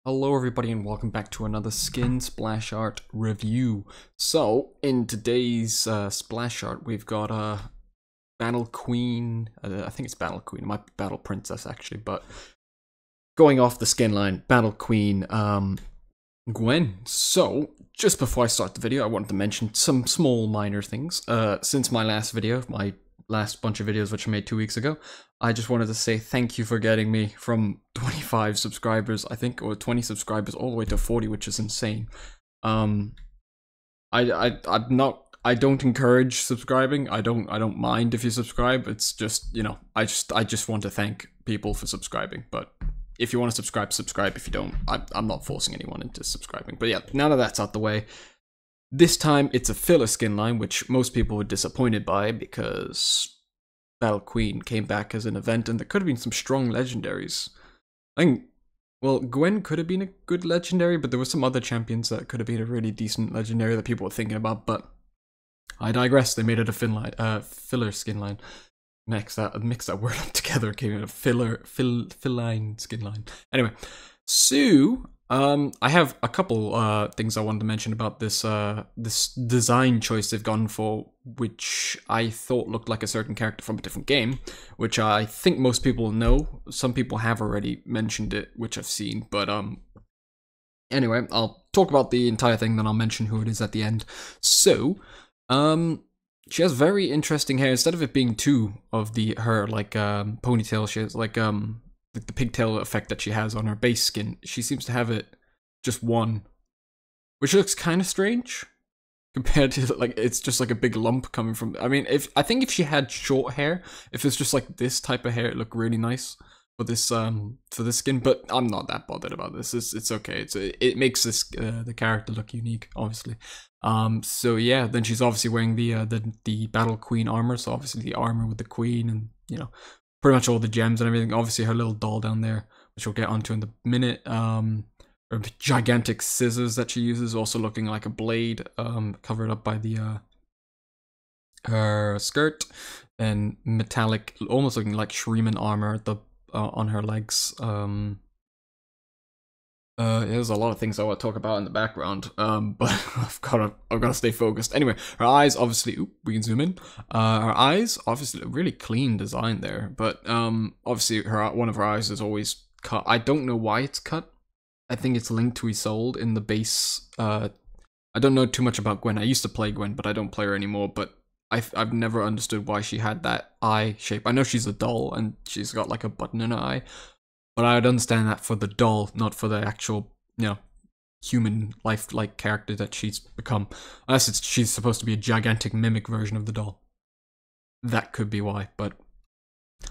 Hello everybody and welcome back to another skin splash art review. So, in today's splash art we've got Battle Queen, I think it's Battle Queen, it might be Battle Princess actually, but going off the skin line, Battle Queen Gwen. So, just before I start the video I wanted to mention some small minor things. Since my last video, my last bunch of videos which I made 2 weeks ago, I just wanted to say thank you for getting me from 25 subscribers, I think, or 20 subscribers all the way to 40, which is insane. I'm not, I don't encourage subscribing. I don't mind if you subscribe. It's just, you know, I just want to thank people for subscribing. But if you want to subscribe, subscribe. If you don't, I'm not forcing anyone into subscribing. But yeah, now that that's out the way, this time it's a filler skin line, which most people were disappointed by because Battle Queen came back as an event, and there could have been some strong legendaries. I think, well, Gwen could have been a good legendary, but there were some other champions that could have been a really decent legendary that people were thinking about, but I digress. They made it a filler skin line. Mix that word up together, came in a fill-line skin line. Anyway, so I have a couple things I wanted to mention about this this design choice they've gone for, which I thought looked like a certain character from a different game, which I think most people know. Some people have already mentioned it, which I've seen, but anyway, I'll talk about the entire thing, then I'll mention who it is at the end. So, she has very interesting hair. Instead of it being two of her like ponytail, she has like the pigtail effect that she has on her base skin. She seems to have it just one, which looks kind of strange compared to, like, it's just like a big lump coming from. I mean, I think if she had short hair, if it's just like this type of hair, it look really nice for this skin. But I'm not that bothered about this. It's okay. It makes this the character look unique, obviously. So yeah, then she's obviously wearing the Battle Queen armor. So obviously the armor with the queen, and you know, pretty much all the gems and everything. Obviously her little doll down there, which we'll get onto in a minute. Her gigantic scissors that she uses, also looking like a blade, covered up by the her skirt, and metallic, almost looking like Shreeman armor at the on her legs. There's a lot of things I want to talk about in the background, but I've got to stay focused. Anyway, her eyes, obviously, we can zoom in. Her eyes, obviously, a really clean design there, but obviously, one of her eyes is always cut. I don't know why it's cut. I think it's linked to Isolde in the base. I don't know too much about Gwen. I used to play Gwen, but I don't play her anymore. But I've never understood why she had that eye shape. I know she's a doll and she's got like a button in her eye, but I'd understand that for the doll, not for the actual, you know, human life-like character that she's become. Unless she's supposed to be a gigantic mimic version of the doll. That could be why, but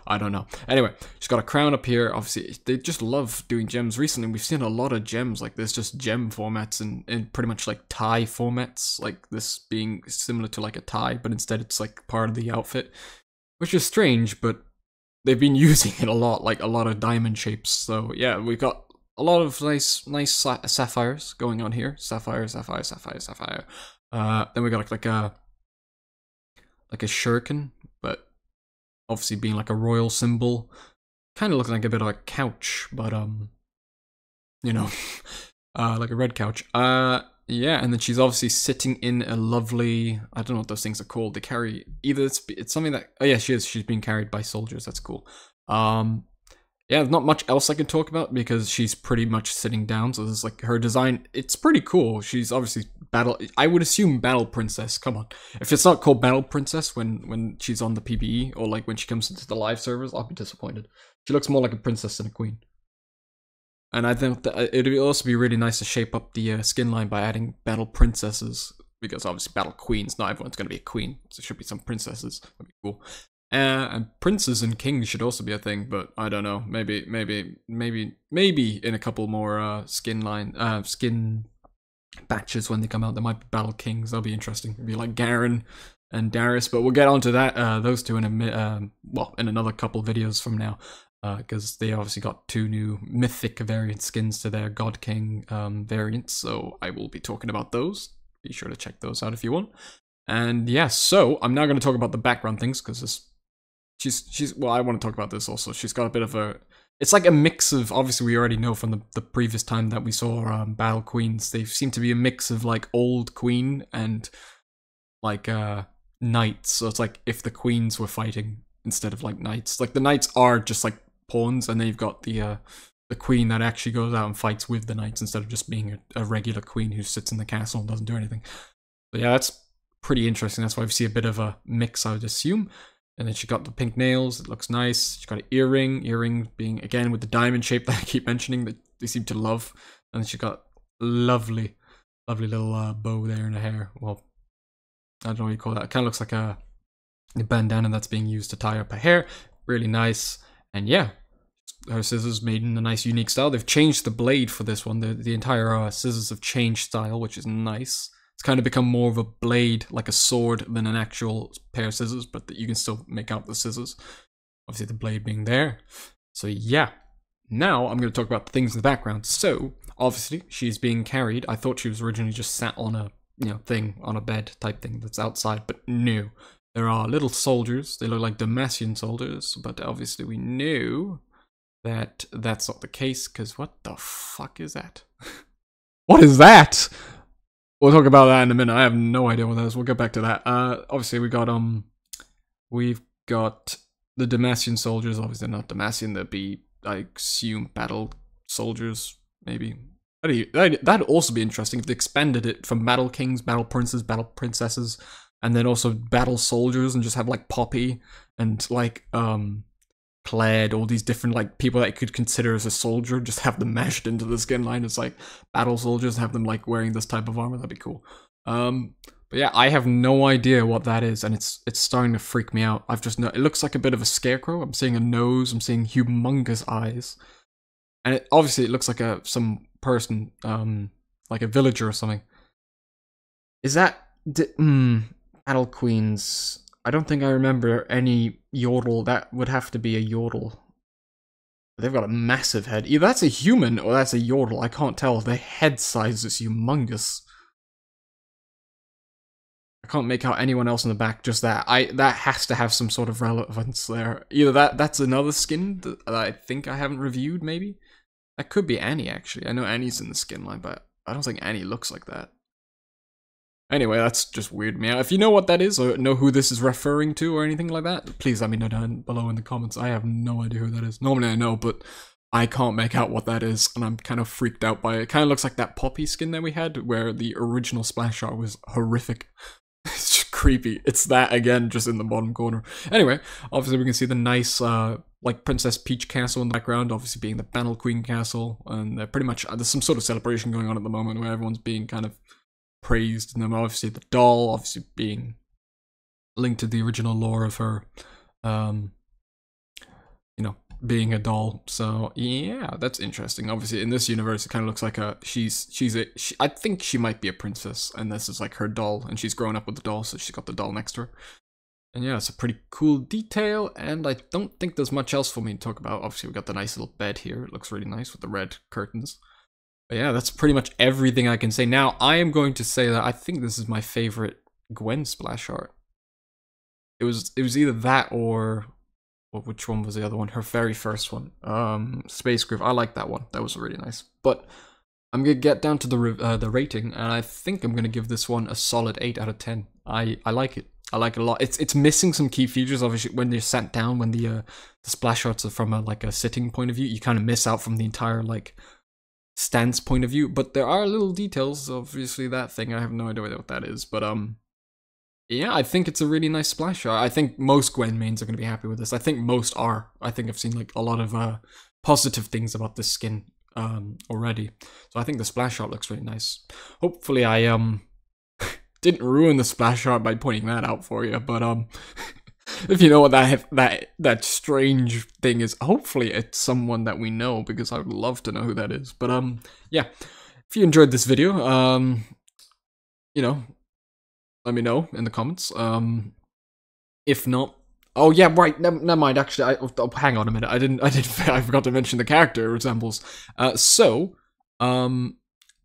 I don't know. Anyway, she's got a crown up here. Obviously, they just love doing gems. Recently, we've seen a lot of gems like this, just gem formats and pretty much like tie formats, like this being similar to like a tie, but instead it's like part of the outfit, which is strange, but they've been using it a lot, like a lot of diamond shapes. So yeah, we've got a lot of nice sapphires going on here. Sapphire, sapphire, sapphire, sapphire. Then we got like a shuriken, but obviously being like a royal symbol, kind of looking like a bit of a couch, but you know, like a red couch. Yeah, and then she's obviously sitting in a lovely, I don't know what those things are called. They carry, either it's something that, oh yeah, she's being carried by soldiers. That's cool. Yeah, there's not much else I can talk about because she's pretty much sitting down. So this is like her design. It's pretty cool. She's obviously I would assume Battle Princess. Come on, if it's not called Battle Princess when she's on the PBE or like when she comes into the live servers, I'll be disappointed. She looks more like a princess than a queen. And I think that it'd also be really nice to shape up the skin line by adding Battle Princesses, because obviously Battle Queens, not everyone's going to be a queen, so there should be some princesses. That'd be cool. And princes and kings should also be a thing, but I don't know. Maybe in a couple more skin batches when they come out, there might be Battle Kings. That'll be interesting. It'd be like Garen and Darius, but we'll get onto that those two in in another couple videos from now. Because they obviously got 2 new mythic variant skins to their God King variants, so I will be talking about those. Be sure to check those out if you want. And yeah, so I'm now going to talk about the background things, because she's well, I want to talk about this also. She's got a bit of a It's like a mix of, obviously we already know from the previous time that we saw Battle Queens, they seem to be a mix of like old queen and like knights. So it's like if the queens were fighting instead of like knights. Like the knights are just like pawns, and then you've got the queen that actually goes out and fights with the knights instead of just being a regular queen who sits in the castle and doesn't do anything. But yeah, that's pretty interesting. That's why we see a bit of a mix, I would assume. And then she got the pink nails. It looks nice. She got an earring being, again, with the diamond shape that I keep mentioning that they seem to love. And then she got lovely little bow there in her hair. Well, I don't know what you call that. It kind of looks like a bandana that's being used to tie up her hair. Really nice. And yeah, her scissors made in a nice unique style. They've changed the blade for this one. The entire scissors have changed style, which is nice. It's kind of become more of a blade, like a sword, than an actual pair of scissors, but that you can still make out the scissors. Obviously the blade being there. So yeah. Now I'm going to talk about the things in the background. So, obviously, she's being carried. I thought she was originally just sat on a, thing, on a bed type thing that's outside, but no. There are little soldiers. They look like Damascene soldiers, but obviously we knew that that's not the case, because what the fuck is that? What is that? We'll talk about that in a minute. I have no idea what that is. We'll get back to that. Obviously we've got the Damascene soldiers. Obviously not Damascene. They'd be, I assume, battle soldiers, maybe. That'd also be interesting if they expanded it from battle kings, battle princes, battle princesses, and then also battle soldiers, and just have like Poppy and like Clad, all these different like people that you could consider as a soldier, just have them mashed into the skin line as like battle soldiers, have them like wearing this type of armor. That'd be cool. But yeah, I have no idea what that is, and it's starting to freak me out. I've just it looks like a bit of a scarecrow. I'm seeing a nose. I'm seeing humongous eyes, and obviously it looks like some person, like a villager or something. Is that Battle Queens? I don't think I remember any yodel. That would have to be a yodel. They've got a massive head. Either that's a human or that's a yodel. I can't tell. Their head size is humongous. I can't make out anyone else in the back, just that. That has to have some sort of relevance there. Either that's another skin that I think I haven't reviewed, maybe? That could be Annie, actually. I know Annie's in the skin line, but I don't think Annie looks like that. Anyway, that's just weird me out. If you know what that is, or know who this is referring to, or anything like that, please let me know down below in the comments. I have no idea who that is. Normally I know, but I can't make out what that is, and I'm kind of freaked out by it. It kind of looks like that Poppy skin that we had, where the original splash art was horrific. It's just creepy. It's that again, just in the bottom corner. Anyway, obviously we can see the nice, like Princess Peach castle in the background, obviously being the Battle Queen castle, and they're pretty much, there's some sort of celebration going on at the moment where everyone's being kind of praised, and then obviously the doll, obviously being linked to the original lore of her, being a doll. So yeah, that's interesting. Obviously in this universe it kind of looks like I think she might be a princess, and this is like her doll, and she's grown up with the doll, so she's got the doll next to her. And yeah, it's a pretty cool detail, and I don't think there's much else for me to talk about. Obviously we got the nice little bed here. It looks really nice with the red curtains. But yeah, that's pretty much everything I can say. Now, I am going to say that I think this is my favorite Gwen splash art. It was either that or which one was the other one? Her very first one. Space Groove. I like that one. That was really nice. But I'm going to get down to the rating, and I think I'm going to give this one a solid 8 out of 10. I like it. I like it a lot. It's missing some key features. Obviously, when you're sat down, when the splash arts are from a sitting point of view, you kind of miss out from the entire like stance point of view, but there are little details. Obviously that thing, I have no idea what that is, but yeah, I think it's a really nice splash art. I think most Gwen mains are going to be happy with this. I think most are. I think I've seen like a lot of positive things about this skin already, so I think the splash art looks really nice. Hopefully I didn't ruin the splash art by pointing that out for you, but if you know what that strange thing is, hopefully it's someone that we know, because I would love to know who that is. But yeah, if you enjoyed this video, let me know in the comments. If not, oh yeah, right, never mind. Actually, hang on a minute. I forgot to mention the character it resembles.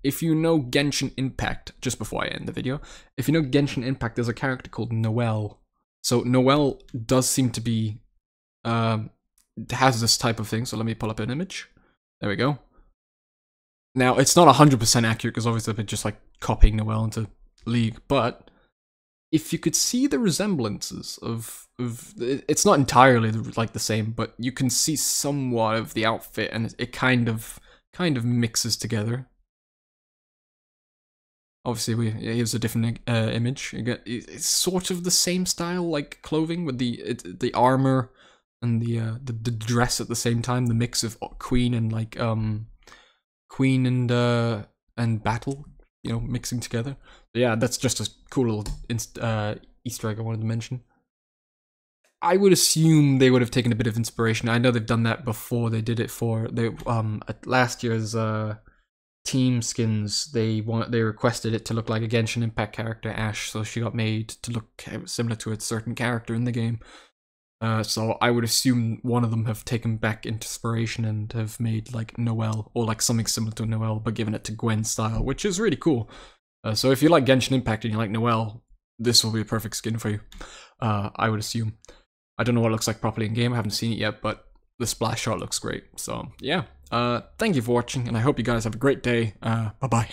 If you know Genshin Impact, just before I end the video, if you know Genshin Impact, there's a character called Noelle. So Noelle does seem to be has this type of thing. So let me pull up an image. There we go. Now, it's not 100% accurate because obviously I've been just like copying Noelle into League, but if you could see the resemblances of it's not entirely like the same, but you can see somewhat of the outfit, and it kind of mixes together. Obviously, here's a different image. It's sort of the same style, like clothing with the armor and the dress at the same time. The mix of Queen and like Queen and Battle, you know, mixing together. Yeah, that's just a cool little Easter egg I wanted to mention. I would assume they would have taken a bit of inspiration. I know they've done that before. They did it for at last year's team skins. They requested it to look like a Genshin Impact character, Ash, so she got made to look similar to a certain character in the game. So I would assume one of them have taken back inspiration and have made like Noelle, or like something similar to Noelle, but given it to Gwen style, which is really cool. So if you like Genshin Impact and you like Noelle, this will be a perfect skin for you. I would assume. I don't know what it looks like properly in game. I haven't seen it yet, but the splash shot looks great. So yeah. Thank you for watching, and I hope you guys have a great day. Bye bye.